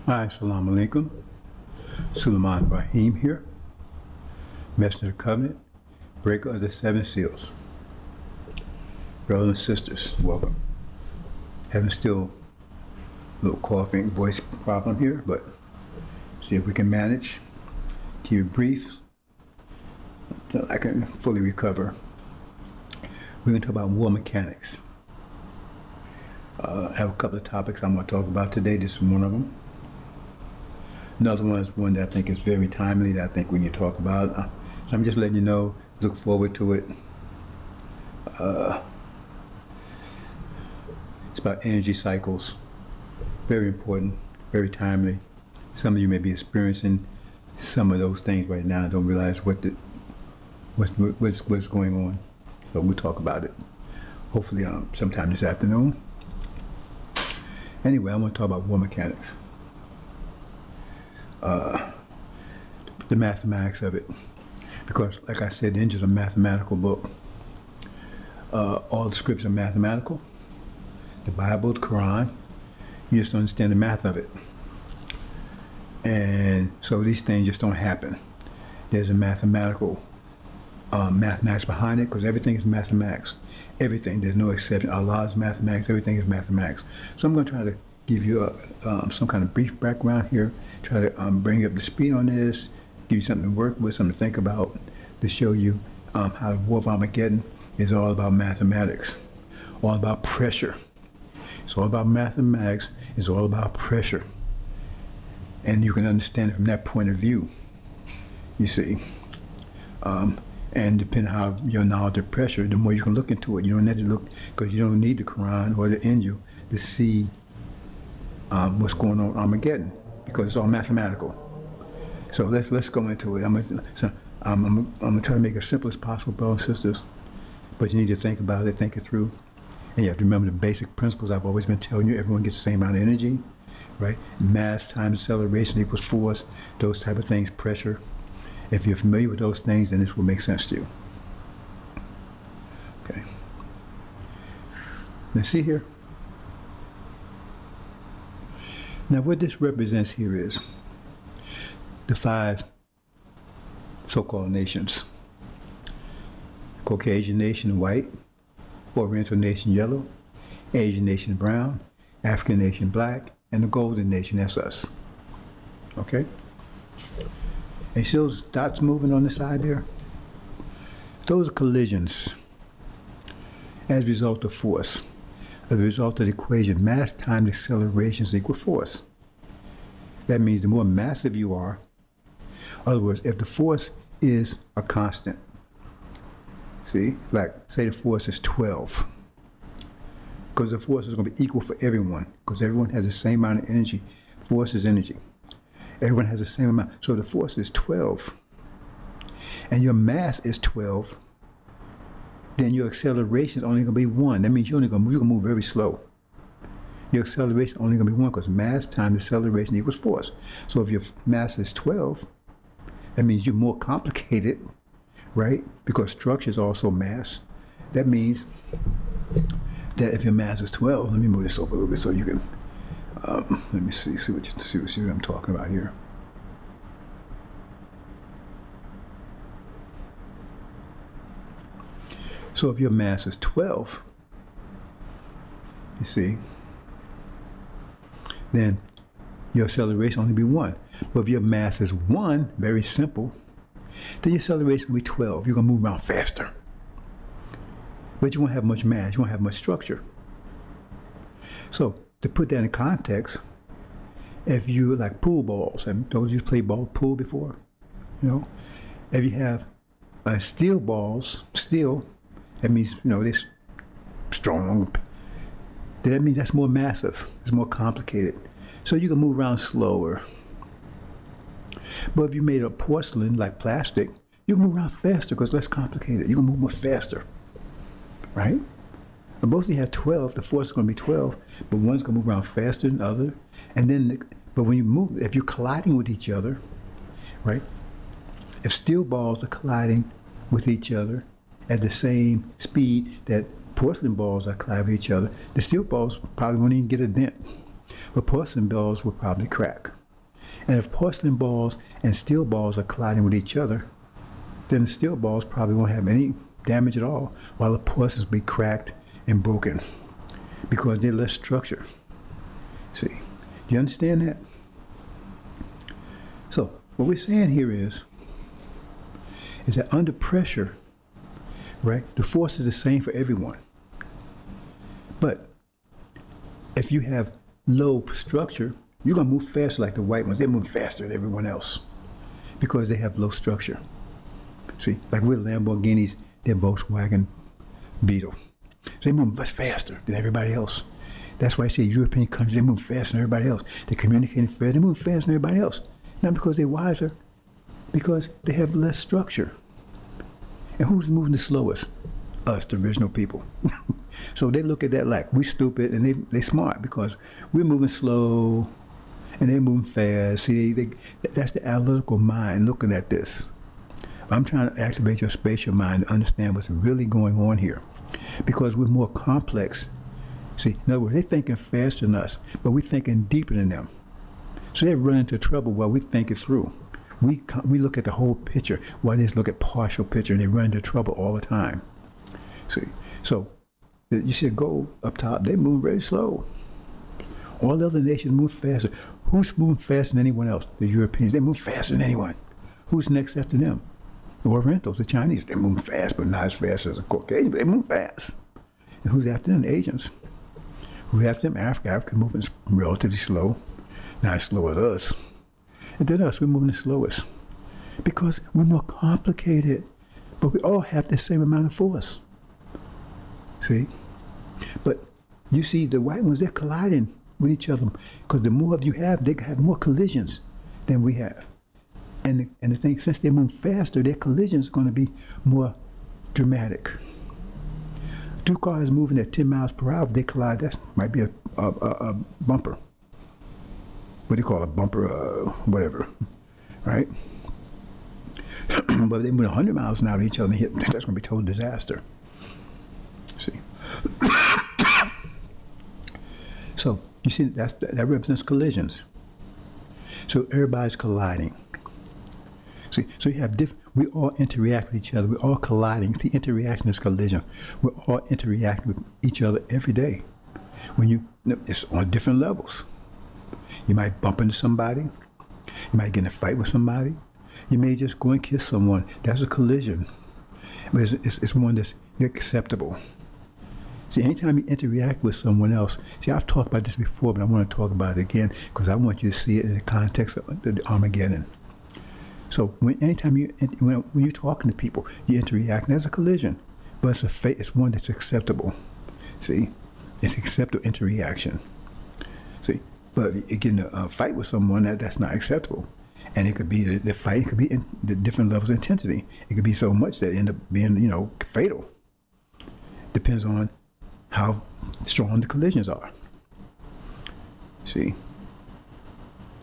Hi, Assalamu alaikum. Sulaiman Rahim here, Messenger of the Covenant, breaker of the 7 seals. Brothers and sisters, welcome. Having still a little coughing voice problem here, but see if we can manage. Keep it brief until I can fully recover. We're going to talk about war mechanics. I have a couple of topics I'm going to talk about today. This is one of them. Another one is one that I think is very timely, that I think we need to talk about. So I'm just letting you know, look forward to it. It's about energy cycles. Very important, very timely. Some of you may be experiencing some of those things right now and don't realize what's going on. So we'll talk about it, hopefully sometime this afternoon. Anyway, I want to talk about war mechanics. The mathematics of it, because like I said, the AINJIL is a mathematical book. All the scripts are mathematical. The Bible, the Quran, you just don't understand the math of it. And so these things just don't happen. There's a mathematics behind it, because everything is mathematics. Everything, there's no exception. Allah is mathematics, everything is mathematics. So I'm going to try to give you some kind of brief background here, try to bring you up to speed on this, give you something to work with, something to think about, to show you how the War of Armageddon is all about mathematics, all about pressure. It's all about mathematics, it's all about pressure. And you can understand it from that point of view, you see. And depending on how your knowledge of pressure, the more you can look into it. You don't have to look, because you don't need the Quran or the AINJIL to see what's going on with Armageddon, because it's all mathematical. So let's go into it. I'm gonna try to make it as simple as possible, brothers and sisters. But you need to think about it, think it through, and you have to remember the basic principles I've always been telling you. Everyone gets the same amount of energy, right? Mass times acceleration equals force. Those type of things, pressure. If you're familiar with those things, then this will make sense to you. Okay. Let's see here. Now, what this represents here is the 5 so-called nations. Caucasian nation, white. Oriental nation, yellow. Asian nation, brown. African nation, black. And the golden nation, that's us. Okay? And you see those dots moving on the side there? Those are collisions as a result of force. As a result of the equation, mass times acceleration is equal force. That means the more massive you are, in other words, if the force is a constant, see, like say the force is 12, because the force is going to be equal for everyone, because everyone has the same amount of energy. Force is energy. Everyone has the same amount. So the force is 12, and your mass is 12, then your acceleration is only going to be 1. That means you're going to move very slow. Your acceleration is only going to be 1, because mass times acceleration equals force. So if your mass is 12, that means you're more complicated, right? Because structure is also mass. That means that if your mass is 12, let me move this over a little bit so you can, let me see what I'm talking about here. So if your mass is 12, you see, then your acceleration only be 1. But if your mass is 1, very simple, then your acceleration will be 12. You're going to move around faster. But you won't have much mass, you won't have much structure. So to put that in context, if you like pool balls, and those of you who play pool before, you know, if you have steel balls, that means, you know, they're strong. That means that's more massive, it's more complicated. So you can move around slower. But if you made a porcelain, like plastic, you can move around faster because it's less complicated. You can move more faster, right? But both of you have 12, the force is going to be 12, but one's going to move around faster than the other. And then, but when you move, if you're colliding with each other, right? If steel balls are colliding with each other at the same speed that porcelain balls are colliding with each other, the steel balls probably won't even get a dent, but porcelain balls will probably crack. And if porcelain balls and steel balls are colliding with each other, then the steel balls probably won't have any damage at all, while the porcelains will be cracked and broken because they're less structured. See, do you understand that? So what we're saying here is that under pressure, right, the force is the same for everyone. But if you have low structure, you're going to move faster like the white ones. They move faster than everyone else because they have low structure. See, like we're Lamborghinis, they're Volkswagen Beetle. So they move much faster than everybody else. That's why I say European countries, they move faster than everybody else. They're communicating faster, they move faster than everybody else. Not because they're wiser, because they have less structure. And who's moving the slowest? Us, the original people. So they look at that like we're stupid, and they smart because we're moving slow and they're moving fast. See, that's the analytical mind looking at this. I'm trying to activate your spatial mind to understand what's really going on here, because we're more complex. See, in other words, they're thinking faster than us, but we're thinking deeper than them. So they run into trouble while we think it through. We look at the whole picture while they just look at partial picture, and they run into trouble all the time. See, so you see a gold up top, they move very slow. All the other nations move faster. Who's moving faster than anyone else? The Europeans, they move faster than anyone. Who's next after them? The Orientals, the Chinese, they move fast, but not as fast as the Caucasians, but they move fast. And who's after them? The Asians. Who's after them? Africa. Africa moving relatively slow, not as slow as us. And then us, we're moving the slowest because we're more complicated, but we all have the same amount of force. See? But you see, the white ones, they're colliding with each other because the more of you have, they have more collisions than we have. And the thing, since they move faster, their collisions are going to be more dramatic. Two cars moving at 10 miles per hour, they collide, that might be a bumper. What do you call a bumper? Whatever, right? But if they move 100 miles an hour to each other and hit, that's going to be total disaster. See? So you see, that represents collisions. So everybody's colliding. See, so you have we all interact with each other. We're all colliding. The interaction is collision. We're all interacting with each other every day. It's on different levels. You might bump into somebody. You might get in a fight with somebody. You may just go and kiss someone. That's a collision. But it's one that's acceptable. See, anytime you interact with someone else, see, I've talked about this before, but I want to talk about it again because I want you to see it in the context of the Armageddon. So when you're talking to people, you interact, and there's a collision, but it's one that's acceptable. See, it's acceptable interaction. See, but if you get in a fight with someone, that's not acceptable, and it could be the fight could be in the different levels of intensity. It could be so much that it end up being fatal. Depends on how strong the collisions are. See,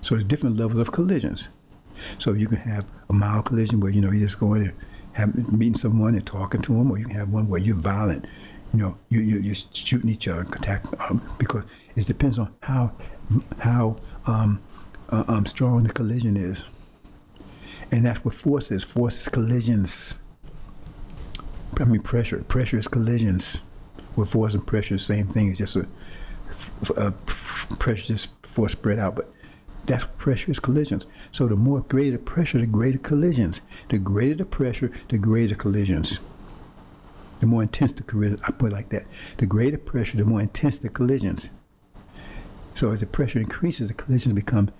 so there's different levels of collisions. So you can have a mild collision where you're just going to meeting someone and talking to them, or you can have one where you're violent. You're shooting each other, attack, because it depends on how strong the collision is, and that's what force is. Force is collisions. I mean pressure. Pressure is collisions. With force and pressure, the same thing. It's just pressure, just force spread out, but. That's pressure is collisions. So the more greater the pressure, the greater collisions. The greater the pressure, the greater collisions. The more intense the collision, I put it like that. The greater pressure, the more intense the collisions. So as the pressure increases, the collisions become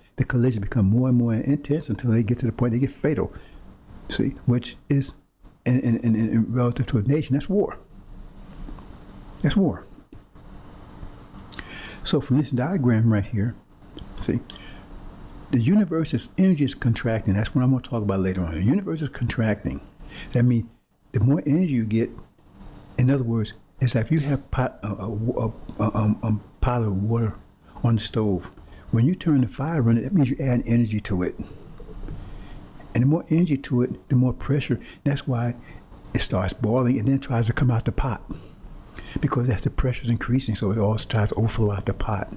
more and more intense until they get to the point they get fatal. See, which is in relative to a nation, that's war. That's war. So from this diagram right here, see. The universe's energy is contracting. That's what I'm going to talk about later on. The universe is contracting. That means the more energy you get, in other words, it's like if you have a pot of water on the stove. When you turn the fire on it, that means you add energy to it. And the more energy to it, the more pressure. That's why it starts boiling and then it tries to come out the pot. Because that's the pressure's increasing, so it all tries to overflow out the pot.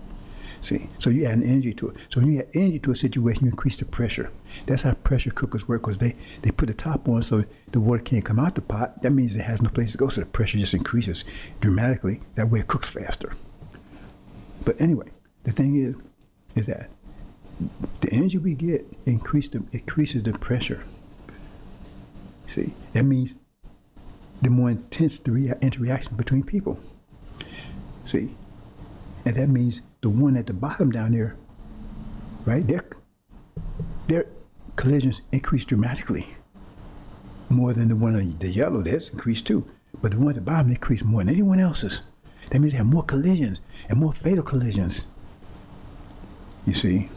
See, so you add an energy to it. So when you add energy to a situation, you increase the pressure. That's how pressure cookers work, because they put the top on so the water can't come out the pot. That means it has no place to go, so the pressure just increases dramatically. That way it cooks faster. But anyway, the thing is that the energy we get increases the pressure. See, that means the more intense the interaction between people. See, and that means the one at the bottom down there, right? Their collisions increase dramatically, more than the one on the yellow. That's increased too, but the one at the bottom increased more than anyone else's. That means they have more collisions and more fatal collisions. You see,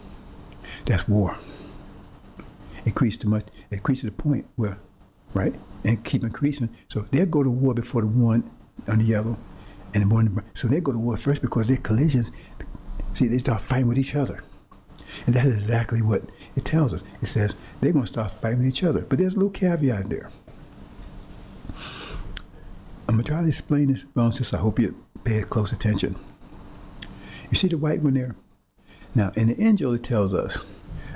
that's war. Increase to the point where, right, and keep increasing. So they'll go to war before the one on the yellow and the one on the brown. So they go to war first because their collisions, see, they start fighting with each other. And that is exactly what it tells us. It says they're going to start fighting with each other. But there's a little caveat there. I'm going to try to explain this, so I hope you pay close attention. You see the white one there? Now, in the angel, it tells us,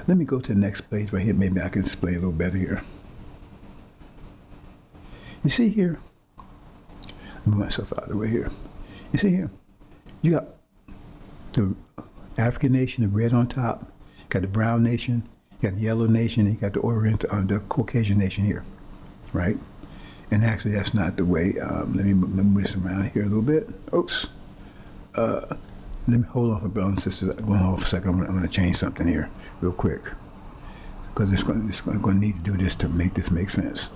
let me go to the next page right here. Maybe I can explain a little better here. You see here, let me move myself out of the way here. You see here, you got the African nation, the red on top, you got the brown nation, you got the yellow nation, and you got the Oriental, the Caucasian nation here, right? And actually, that's not the way. Let me move this around here a little bit. Oops. Let me hold on for brothers and sisters. Go on for a second. I'm going to change something here real quick, because it's going to need to do this to make this make sense.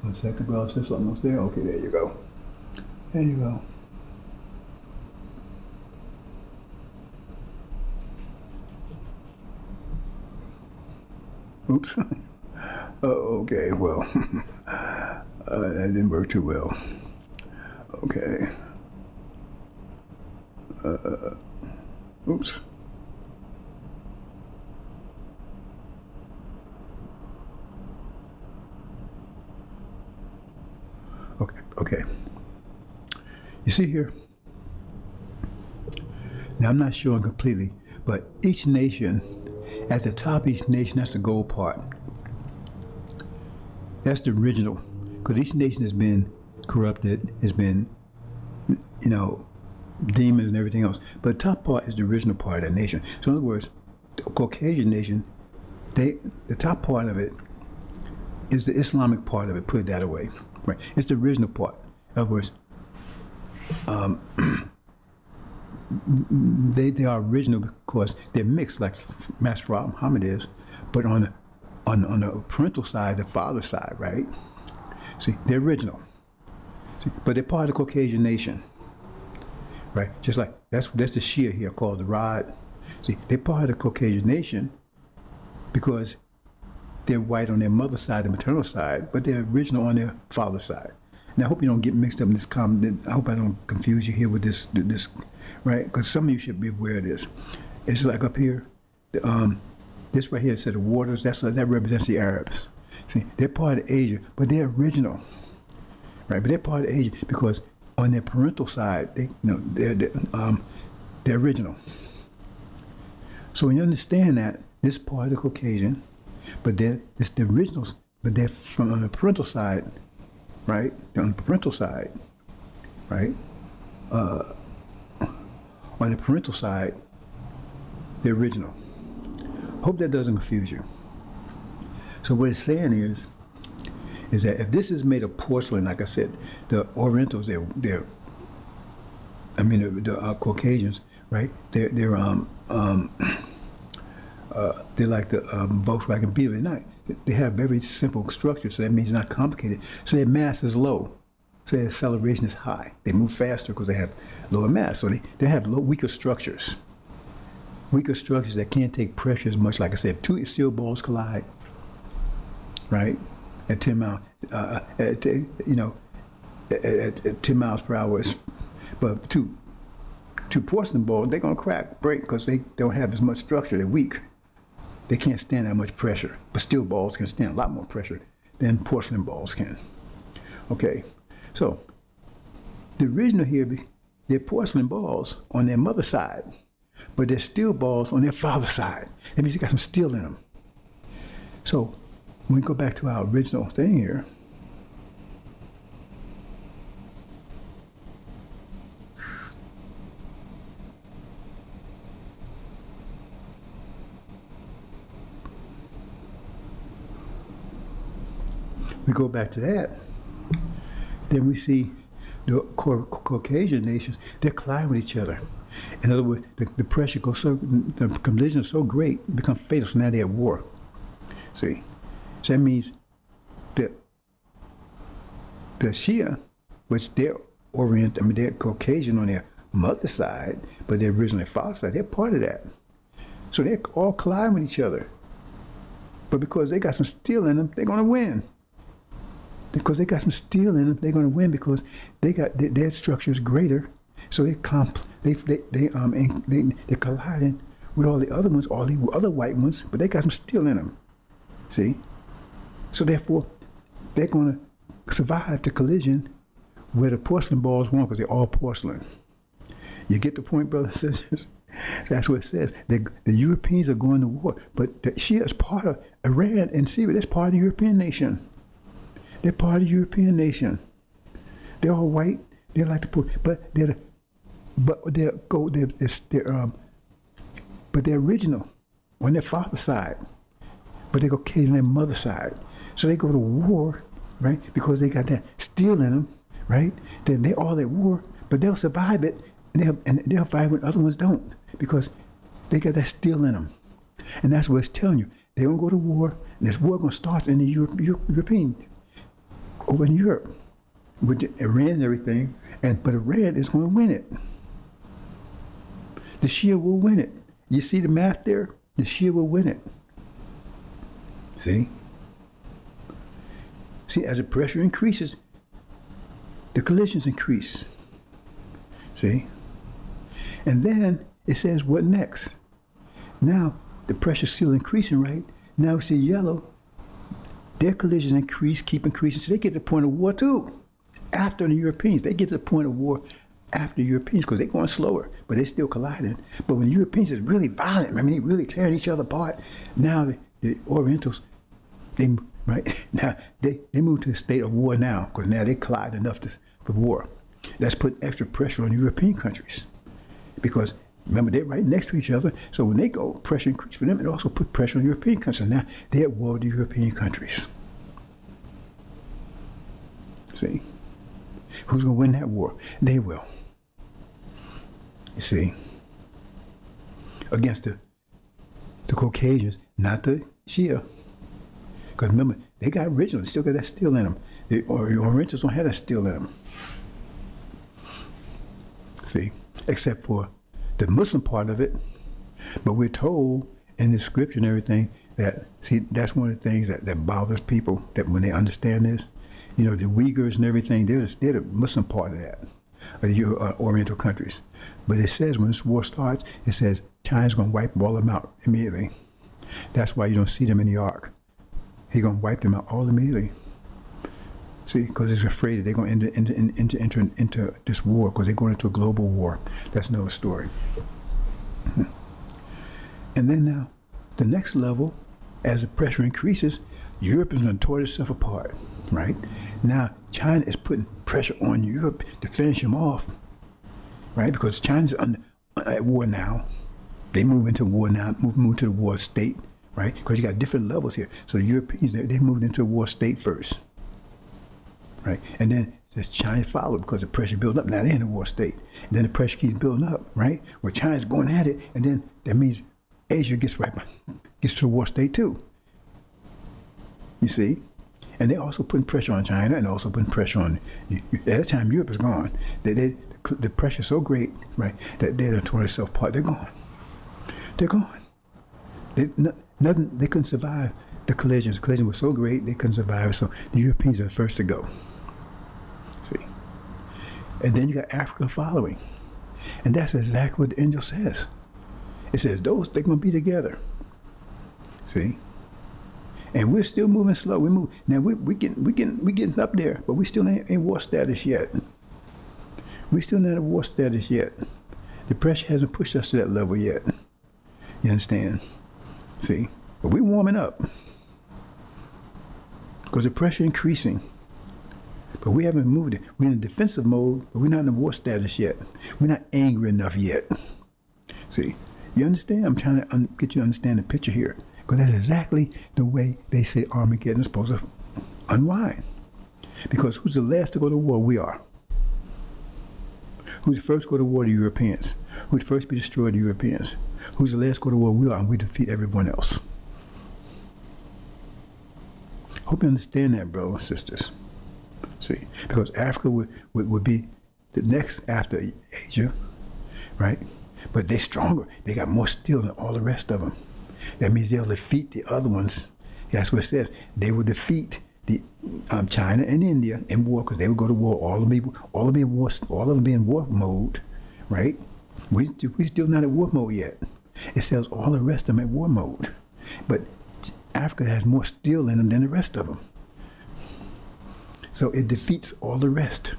One second, bro. Is this almost there? Okay, there you go. There you go. Oops. Okay, well, that didn't work too well. Okay. Oops. Okay. You see here? Now, I'm not showing completely, but each nation, at the top of each nation, that's the gold part. That's the original. Because each nation has been corrupted, has been, demons and everything else. But the top part is the original part of that nation. So in other words, the Caucasian nation, the top part of it is the Islamic part of it, put it that way. Right. It's the original part. In other words, they are original because they're mixed, like Master Muhammad is, but on the parental side, the father's side, right? See, they're original. See, but they're part of the Caucasian nation, right? Just like that's the Shia here called the Rod. See, they're part of the Caucasian nation because they're white on their mother's side, the maternal side, but they're original on their father's side. Now, I hope you don't get mixed up in this comment. I hope I don't confuse you here with this, right? Because some of you should be aware of this. It's just like up here, this right here said the waters. That represents the Arabs. See, they're part of Asia, but they're original, right? But they're part of Asia because on their parental side, they're original. So when you understand that, this part of the Caucasian, but it's the originals, but they're from on the parental side, right? They're on the parental side, right? On the parental side, the original. Hope that doesn't confuse you. So what it's saying is that if this is made of porcelain, like I said, the Orientals, the Caucasians, right? They're like the Volkswagen Beetle. They have very simple structure, so that means it's not complicated. So their mass is low, so their acceleration is high. They move faster because they have lower mass, so they have weaker structures. Weaker structures that can't take pressure as much. Like I said, if two steel balls collide, right, at 10 miles, at 10 miles per hour, but two porcelain balls, they're gonna break because they don't have as much structure. They're weak. They can't stand that much pressure. But steel balls can stand a lot more pressure than porcelain balls can. Okay, so the original here, they're porcelain balls on their mother's side, but they're steel balls on their father's side. That means they got some steel in them. So when we go back to our original thing here, we go back to that, then we see the Caucasian nations, they're colliding with each other. In other words, the pressure goes the collision is so great, it becomes fatal, so now they're at war. See? So that means that the Shia, which they're Caucasian on their mother's side, but they're originally father's side, they're part of that. So they're all colliding with each other. But because they got some steel in them, they're gonna win. Because they got some steel in them, they're going to win because they got their structure is greater, so they're colliding with all the other ones, all the other white ones, but they got some steel in them. See, so therefore they're going to survive the collision where the porcelain balls won because they're all porcelain. You get the point, brothers and sisters? That's what it says. The Europeans are going to war, but the Shia is part of Iran and Syria. That's part of the European nation. They're part of the European nation. They're all white. They're like the poor, but they're original on their father's side, but they're Caucasian on their mother's side. So they go to war, right? Because they got that steel in them, right? Then they're all at war, but they'll survive it, and they'll fight when other ones don't because they got that steel in them. And that's what it's telling you. They're gonna go to war. And this war gonna start in the European. Over in Europe, with Iran and everything, but Iran is going to win it. The Shia will win it. You see the math there? The Shia will win it. See? See, as the pressure increases, the collisions increase. See? And then it says, what next? Now, the pressure's still increasing, right? Now we see yellow. Their collisions increase, keep increasing, so they get to the point of war too. After the Europeans, they get to the point of war after the Europeans because they're going slower, but they're still colliding. But when the Europeans is really violent, I mean, they really tearing each other apart. Now the Orientals, they move to a state of war now because now they collide enough for war. That's put extra pressure on European countries because remember they're right next to each other. So when they go, pressure increase for them. It also put pressure on European countries. Now they're at war with the European countries. See, who's going to win that war? They will. You see, against the Caucasians, not the Shia. Because remember, they got original. They still got that steel in them. The Orientals don't have that steel in them. See, except for the Muslim part of it, but we're told in the scripture and everything that, see, that's one of the things that bothers people, that when they understand this, the Uyghurs and everything, they're the Muslim part of that, of the Oriental countries. But it says when this war starts, it says China's going to wipe all of them out immediately. That's why you don't see them in the ark. He's going to wipe them out all immediately. See, because he's afraid that they're going to enter into this war because they're going into a global war. That's another story. And then now, the next level, as the pressure increases, Europe is going to tear itself apart, right? Now, China is putting pressure on Europe to finish them off, right? Because China's at war now. They move into war now, move to the war state, right? Because you got different levels here. So the Europeans, they moved into a war state first. Right, and then says China followed because the pressure built up. Now they're in a war state. And then the pressure keeps building up, right? Where China's going at it, and then that means Asia gets to the war state too. You see? And they're also putting pressure on China and also putting pressure on, at that time Europe is gone. The pressure's so great, right, that they're torn themselves apart. They're gone. They're gone. They couldn't survive the collisions. The collision was so great, they couldn't survive. So the Europeans are the first to go. See? And then you got Africa following. And that's exactly what the angel says. It says they're going to be together. See? And we're still moving slow. We move now. We getting up there, but we still ain't war status yet. We still not at war status yet. The pressure hasn't pushed us to that level yet. You understand? See, but we warming up because the pressure increasing. But we haven't moved it. We're in a defensive mode, but we're not in a war status yet. We're not angry enough yet. See, you understand? I'm trying to get you to understand the picture here. Because that's exactly the way they say Armageddon is supposed to unwind. Because who's the last to go to war? We are. Who's the first to go to war? The Europeans. Who's the first to be destroyed? The Europeans. Who's the last to go to war? We are, and we defeat everyone else. Hope you understand that, brothers and sisters. See, because Africa would be the next after Asia, right? But they're stronger. They got more steel than all the rest of them. That means they'll defeat the other ones. That's what it says. They will defeat the China and India in war because they would go to war. All of them be in war mode, right? We still not at war mode yet. It says all the rest of them at war mode, but Africa has more steel in them than the rest of them. So it defeats all the rest.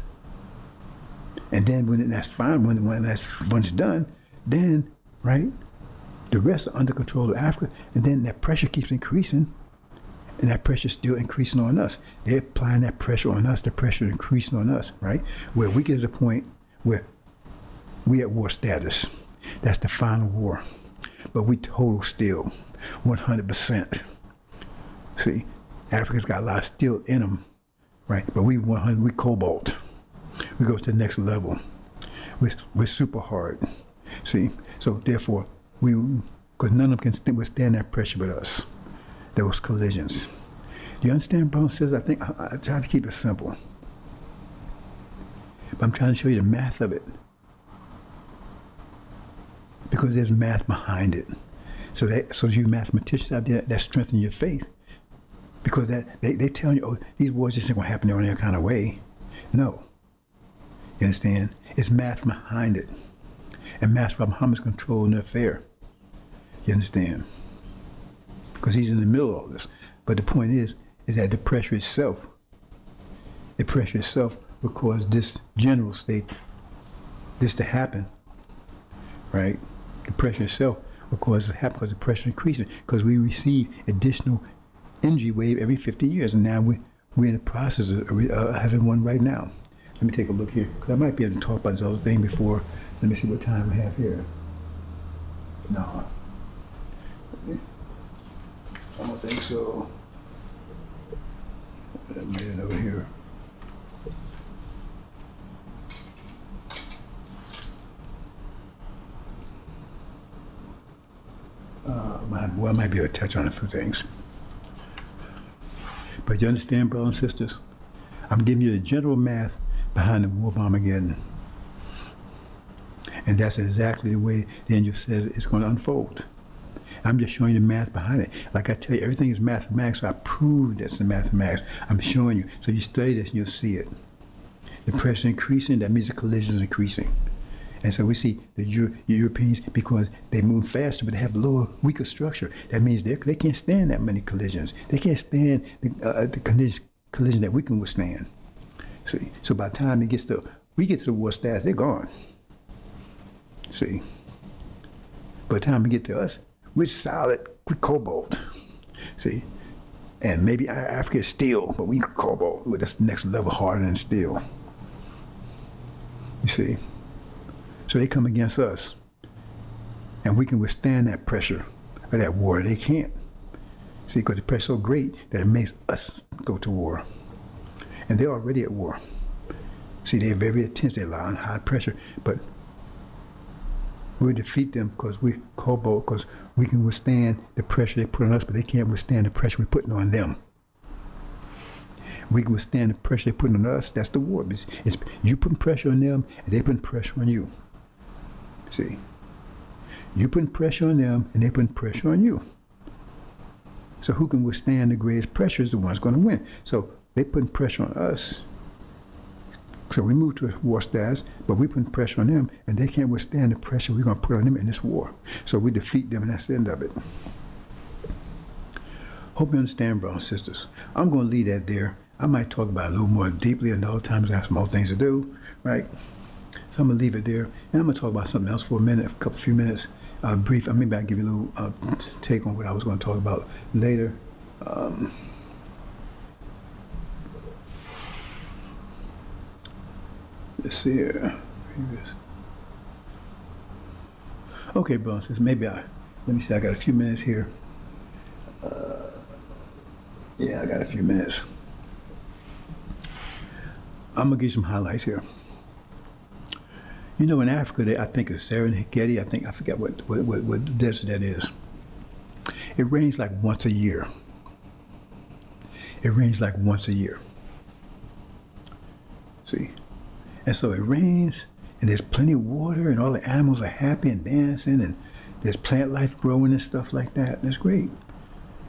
And then when that's fine, when that's once done, then right. The rest are under control of Africa, and then that pressure keeps increasing, and that pressure is still increasing on us. They're applying that pressure on us, the pressure increasing on us, right? Where we get to the point where we at war status. That's the final war. But we total steel, 100%. See, Africa's got a lot of steel in them, right? But we 100, we cobalt. We go to the next level. We're super hard. See, so therefore, because none of them can withstand that pressure but us, those collisions. Do you understand, Brown says? I think I try to keep it simple. But I'm trying to show you the math of it. Because there's math behind it. So you mathematicians out there, that strengthen your faith. Because they tell you, oh, these wars just ain't going to happen in any kind of way. No. You understand? It's math behind it. And math from Muhammad's control in the affair. You understand? Because he's in the middle of all this. But the point is that the pressure itself will cause this general state, this to happen, right? The pressure itself will cause it to happen because the pressure increases, because we receive additional energy wave every 50 years, and now we're in the process of having one right now. Let me take a look here, because I might be able to talk about this other thing before. Let me see what time we have here. No. I don't think so. I made it over here. I might be able to touch on a few things. But you understand, brothers and sisters? I'm giving you the general math behind the War of Armageddon. And that's exactly the way the angel says it's going to unfold. I'm just showing you the math behind it. Like I tell you, everything is mathematics, so I prove that's in mathematics. I'm showing you. So you study this and you'll see it. The pressure increasing, that means the collision is increasing. And so we see the Europeans, because they move faster, but they have lower, weaker structure. That means they can't stand that many collisions. They can't stand the collision that we can withstand. See, so by the time we get to the war status, they're gone. See, by the time we get to us, we're solid, we're cobalt. See, and maybe Africa is steel, but we cobalt with this next level harder than steel. You see. So they come against us, and we can withstand that pressure of that war. They can't. See, because the pressure is so great that it makes us go to war. And they're already at war. See, they're very intense. They lie on high pressure, but we'll defeat them because we cobalt, because we can withstand the pressure they put on us, but they can't withstand the pressure we're putting on them. We can withstand the pressure they're putting on us. That's the war. It's you putting pressure on them, and they putting pressure on you. See, you putting pressure on them, and they putting pressure on you. So who can withstand the greatest pressure is the one's going to win. So they putting pressure on us. So we move to a war status, but we putting pressure on them, and they can't withstand the pressure we're going to put on them in this war. So we defeat them, and that's the end of it. Hope you understand, brothers and sisters. I'm going to leave that there. I might talk about it a little more deeply another time. I have some more things to do, right? So I'm going to leave it there, and I'm going to talk about something else for a minute, few minutes. Brief. Maybe I'll give you a little take on what I was going to talk about later. Let's see here. Okay, brothers, maybe let me see, I got a few minutes here. Yeah, I got a few minutes. I'm gonna give you some highlights here. You know, in Africa, I think it's Serengeti. I forget what desert that is. It rains like once a year. It rains like once a year. See? And so it rains, and there's plenty of water, and all the animals are happy and dancing, and there's plant life growing and stuff like that. That's great.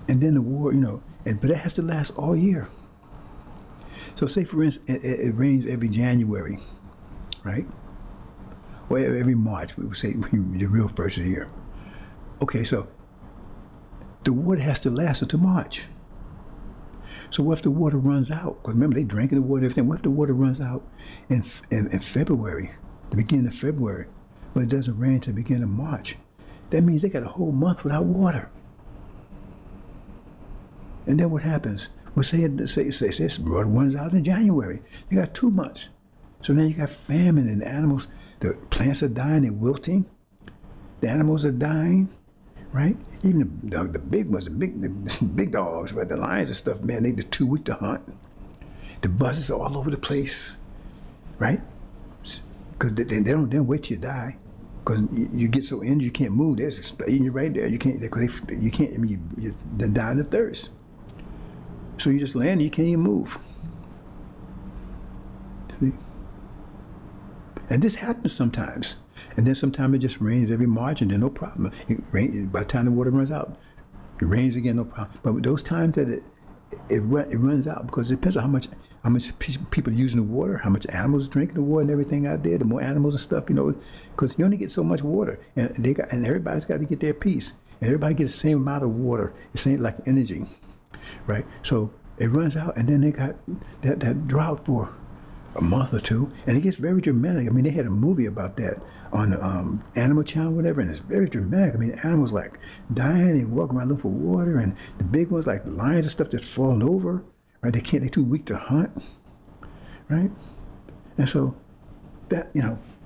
And then the war, but it has to last all year. So say, for instance, it rains every January, right? Or every March, we would say the real first of the year. Okay, so the water has to last until March. So what if the water runs out? Because remember, they drinking the water, everything. What if the water runs out in February, the beginning of February, but it doesn't rain until the beginning of March? That means they got a whole month without water. And then what happens? Well, say water runs out in January. They got 2 months. So now you got famine, and the animals, the plants are dying, they're wilting. The animals are dying. Right? Even the big ones, the big dogs, right? The lions and stuff, man, they're too weak to hunt. The buzzards are all over the place, right? Because they don't wait till you die. Because you get so injured you can't move. They're eating you right there. You can't. You can't. I mean, you're dying of thirst. So you just land. You can't even move. See? And this happens sometimes. And then sometimes it just rains every March, and then no problem. By the time the water runs out, it rains again, no problem. But those times that it runs out, because it depends on how much people are using the water, how much animals are drinking the water, and everything out there. The more animals and stuff, because you only get so much water, and everybody's got to get their piece, and everybody gets the same amount of water, the same like energy, right? So it runs out, and then they got that drought for a month or two, and it gets very dramatic. I mean, they had a movie about that on the Animal Channel, whatever, and it's very dramatic. I mean, animals like dying and walking around looking for water, and the big ones like lions and stuff just falling over, right? They're too weak to hunt, right? And so that,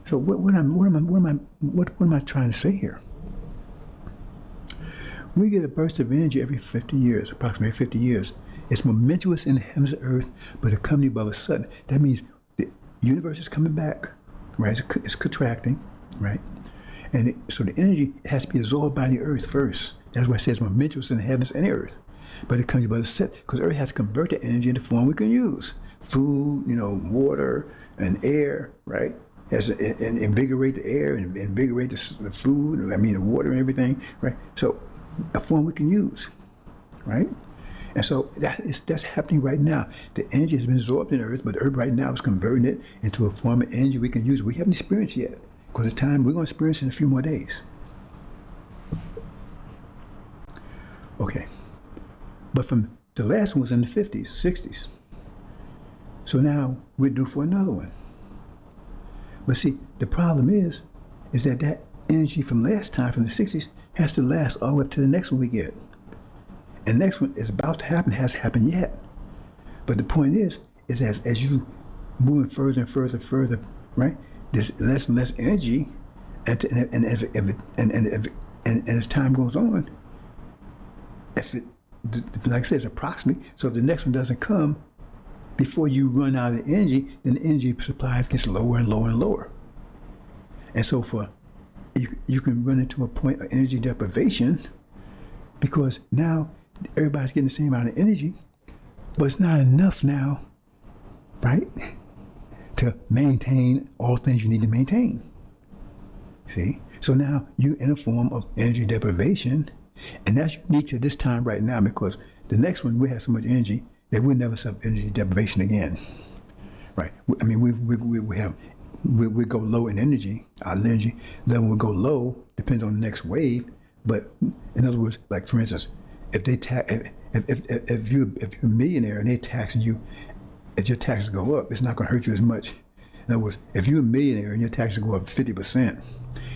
so what am I trying to say here? We get a burst of energy every 50 years, approximately 50 years. It's momentous in the heavens of earth, but it comes above a sudden. That means the universe is coming back, right? It's contracting, right? And so the energy has to be absorbed by the earth first. That's why it says momentous in the heavens and the earth. But it comes above a sudden, because earth has to convert the energy into form we can use. Food, water, and air, right? And invigorate the air and invigorate the food, the water and everything, right? So a form we can use, right? And so that's happening right now. The energy has been absorbed in Earth, but Earth right now is converting it into a form of energy we can use. We haven't experienced yet, because it's time. We're going to experience it in a few more days. Okay. But from the last one was in the 50s, 60s. So now we're due for another one. But see, the problem is that energy from last time, from the 60s, has to last all the way up to the next one we get. And the next one is about to happen, hasn't happened yet. But the point is as you moving further and further, right? There's less and less energy, and as time goes on, like I said, it's approximately. So if the next one doesn't come, before you run out of energy, then the energy supplies gets lower and lower and lower. And so you can run into a point of energy deprivation because now everybody's getting the same amount of energy, but it's not enough now, right, to maintain all things you need to maintain. See? So now you're in a form of energy deprivation, and that's unique to this time right now because the next one we have so much energy that we'll never suffer energy deprivation again, right? I mean, we go low in energy. Our energy level will go low, depends on the next wave. But in other words, like for instance, if you're a millionaire and they're taxing you, if your taxes go up, it's not going to hurt you as much. In other words, if you're a millionaire and your taxes go up 50%,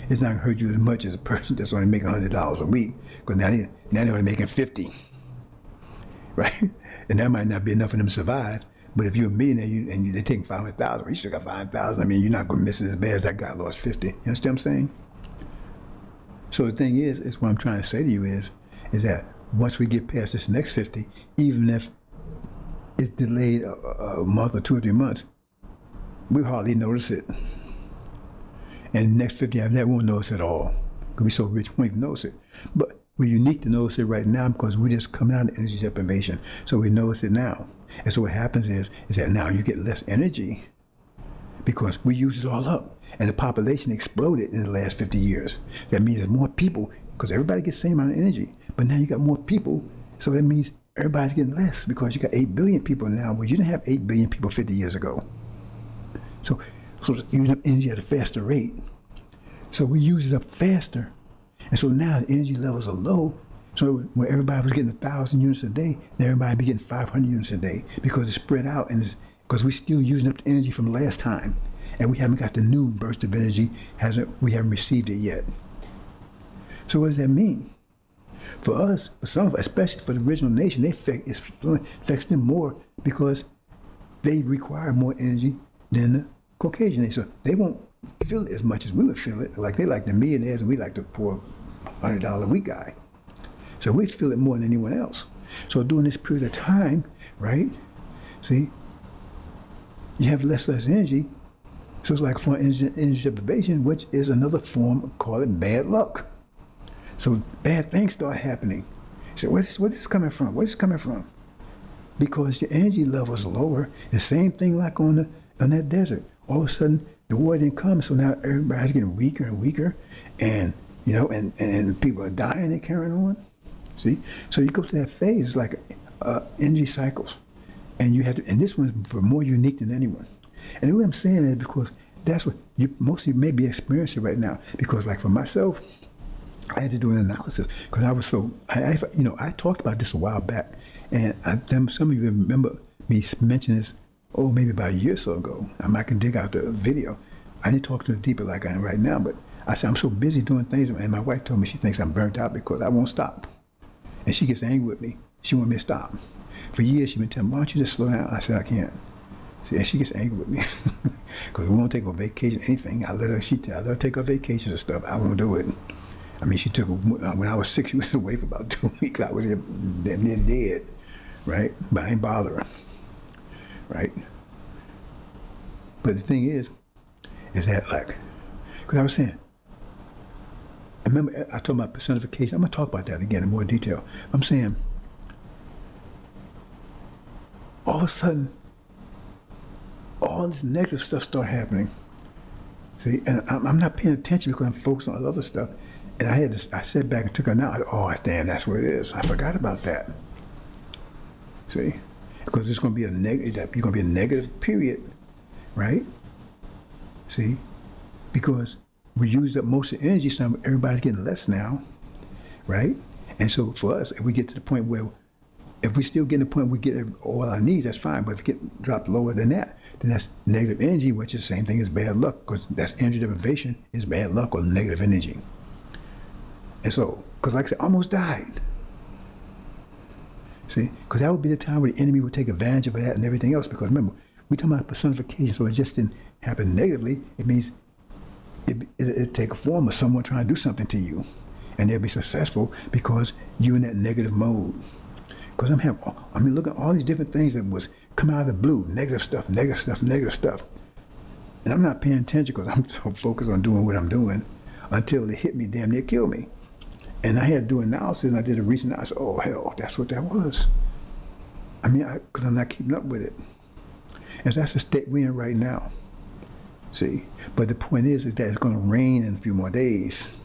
it's not going to hurt you as much as a person that's only making $100 a week because now they're only making 50, right? And that might not be enough for them to survive. But if you're a millionaire and they're taking 500,000, you still got 5,000. I mean, you're not going to miss it as bad as that guy lost 50. You understand what I'm saying? So the thing is what I'm trying to say to you is that once we get past this next 50, even if it's delayed a month or 2 or 3 months, we hardly notice it. And the next 50 after that, we won't notice it at all. Because we're so rich, we won't even notice it. But we're unique to notice it right now because we just come out of energy deprivation. So we notice it now. And so what happens is that now you get less energy because we use it all up. And the population exploded in the last 50 years. That means there's more people because everybody gets the same amount of energy. But now you got more people. So that means everybody's getting less because you got 8 billion people now. Well, you didn't have 8 billion people 50 years ago. So using up energy at a faster rate. So we use it up faster. And so now the energy levels are low. So when everybody was getting 1,000 units a day, now everybody be getting 500 units a day because it's spread out and because we're still using up the energy from last time. And we haven't got the new burst of energy, we haven't received it yet. So what does that mean? For us, for some of us, especially for the original nation, it affects them more because they require more energy than the Caucasian nation. So they won't feel it as much as we would feel it. Like they like the millionaires and we like the poor $100 a week guy. So we feel it more than anyone else. So during this period of time, right, see, you have less energy. So it's like for energy deprivation, which is another form of call it bad luck. So bad things start happening. So where's this coming from? Where's this coming from? Because your energy level is lower. The same thing like on that desert. All of a sudden, the water didn't come, so now everybody's getting weaker and weaker, and and people are dying. They're carrying on. See, so you go through that phase. It's like energy cycles, and you have to. And this one's more unique than anyone. And the way I'm saying is because that's what you mostly may be experiencing right now. Because like for myself, I had to do an analysis because I was so. I talked about this a while back, and some of you remember me mentioning this. Oh, maybe about a year or so ago. I can dig out the video. I didn't talk to it deeper like I am right now, but I said I'm so busy doing things, and my wife told me she thinks I'm burnt out because I won't stop. And she gets angry with me. She wants me to stop. For years, she's been telling me, why don't you just slow down? I said, I can't. See, and she gets angry with me because we won't take a vacation, anything. I let her take her vacations and stuff. I won't do it. I mean, she took, when I was 6, she was away for about 2 weeks. I was damn near dead, right? But I ain't bother her. Right? But the thing is that like, because I was saying, I remember I talked about personification. I'm going to talk about that again in more detail. I'm saying, all of a sudden, all this negative stuff start happening. See, and I'm not paying attention because I'm focused on other stuff. And I sat back and took a note. Oh, damn, that's what it is. I forgot about that. See? Because it's going to be you're going to be a negative period, right? See? Because we used up most of the energy, so everybody's getting less now, right? And so for us, if we get to the point where, if we still get to the point where we get all our needs, that's fine. But if it get dropped lower than that, then that's negative energy, which is the same thing as bad luck, because that's energy deprivation is bad luck or negative energy. And so, because like I said, I almost died. See, because that would be the time where the enemy would take advantage of that and everything else. Because remember, we're talking about personification, so it just didn't happen negatively. It means it'd take a form of someone trying to do something to you, and they'll be successful because you're in that negative mode. Because look at all these different things that was come out of the blue, negative stuff, negative stuff, negative stuff. And I'm not paying attention because I'm so focused on doing what I'm doing until it hit me, damn near killed me. And I had to do analysis, and I did a recent analysis. Oh, hell, that's what that was. I mean, because I'm not keeping up with it. And that's the state we're in right now. See? But the point is that it's going to rain in a few more days.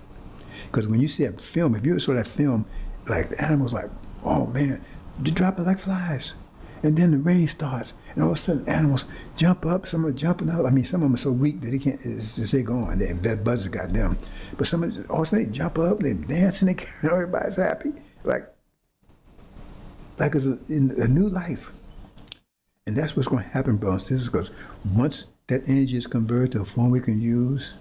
Because when you see a film, if you saw that film, like the animals, like, oh man, they drop it like flies. And then the rain starts, and all of a sudden animals jump up. Some are jumping up. I mean, some of them are so weak that they can't. It's just they going. That buzz's got them. But some of them, all of a sudden they jump up, they dance, and everybody's happy, like it's a new life. And that's what's going to happen, brothers and sisters. Because once that energy is converted to a form we can use,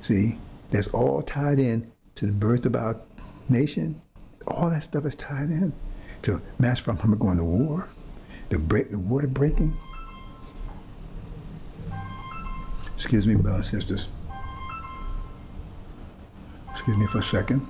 see, that's all tied in to the birth of our nation. All that stuff is tied in to Master from Muhammad going to war. The water breaking. Excuse me, brothers and sisters. Excuse me for a second.